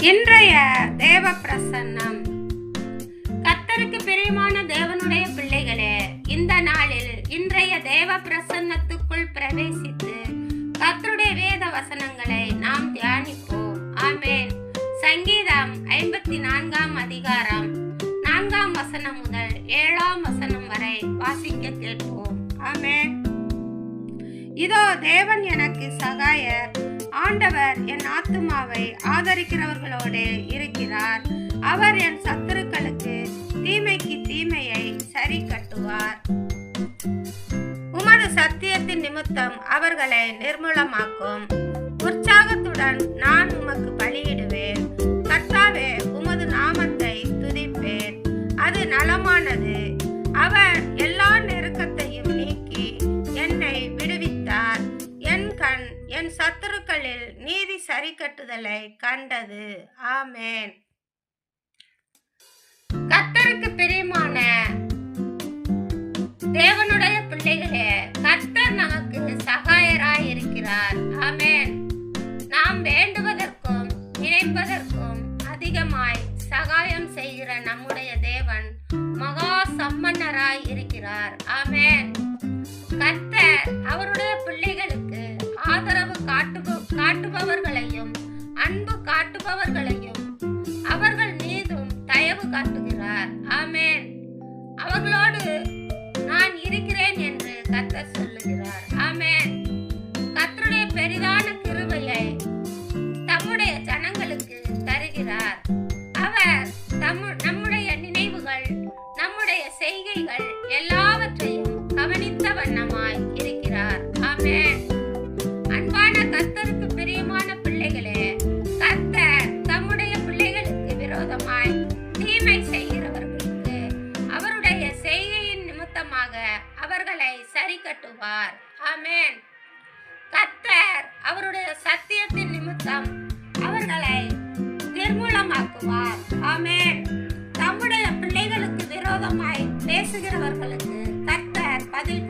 இன்றைய தேவ பிரசன்னம். கர்த்தருக்கு பிரியமான தேவனுடைய பிள்ளைகளே, இந்த நாளில் இன்றைய தேவ பிரசன்னத்துக்குள் பிரவேசித்து கர்த்தருடைய வேத வசனங்களை நாம் தியானிப்போம். ஆமென். சங்கீதம் 54 அதிகாரம் 4 வசனம் முதல் 7 வசனம் வரை வாசிக்க கேட்போம். ஆமென். இதோ தேவன் எனக்கு சகாயர், ஆண்டவர் என் ஆத்துமாவை ஆதரிக்கிறவர்களோடு இருக்கிறார். அவர் என் சத்துருக்களுக்கு தீமைக்கு தீமையை சரி கட்டுவார். உமது சத்தியத்தின் நிமித்தம் அவர்களை நிர்மூலமாக்கும். உற்சாகத்துடன் நான் உமக்கு பலியிடுவேன். கர்த்தாவே, உமது நாமத்தை துதிப்பேன், அது நலமானது. அவர் எல்லா நெருக்கத்தையும் நீக்கி என்னை விடுவித்தார். என் கண் என் சத்துருக்களில் நீதி சரி கட்டுதலை கண்டது. ஆமென். கர்த்தருக்கு பிரியமான தேவனுடைய பிள்ளைகளே, கர்த்தர் நமக்கு சகாயராய் இருக்கிறார். ஆமென். நாம் வேண்டுவதற்கும் நினைப்பதற்கும் அதிகமாய் சகாயம் செய்கிற நம்முடைய தேவன் மகா சம்பன்னராய் இருக்கிறார். ஆமென். கர்த்தர் அவருடைய பிள்ளைகளுக்கு ஆதரவு காட்டுபவர்களையும் அன்பு காட்டுபவர்களையும் அவர்கள் மீதும் தயவு காட்டுகிறார். ஆமென். அவர்களோடு நான் இருக்கிறேன் என்று கர்த்தர் சொல்லுகிறார். ஆமென். கர்த்தருடைய பெரிதான கிருபையை தம்முடைய ஜனங்களுக்கு தருகிறார். அவர் நம்முடைய நினைவுகள், நம்முடைய செய்கைகள் எல்லாவற்றையும் கவனித்த வண்ணமாய் இருக்கிறார். ஆமென். அன்பான கர்த்தருக்கு பிரியமான பிள்ளைகளே, கர்த்தர் தம்முடைய பிள்ளைகளுக்கு விரோதமாய் தீமை செய்கிறவர்களுக்கு அவருடைய செய்கையின் நிமித்தமாக அவர்களை சரி கட்டுவார். ஆமென். கர்த்தர் அவருடைய சத்தியத்தின் நிமித்தம் அவர்களை நிர்மூலமாக்குவார். ஆமென். தம்முடைய பிள்ளைகளுக்கு விரோதமாய் பேசுகிறவர்களுக்கு கர்த்தர் பதில்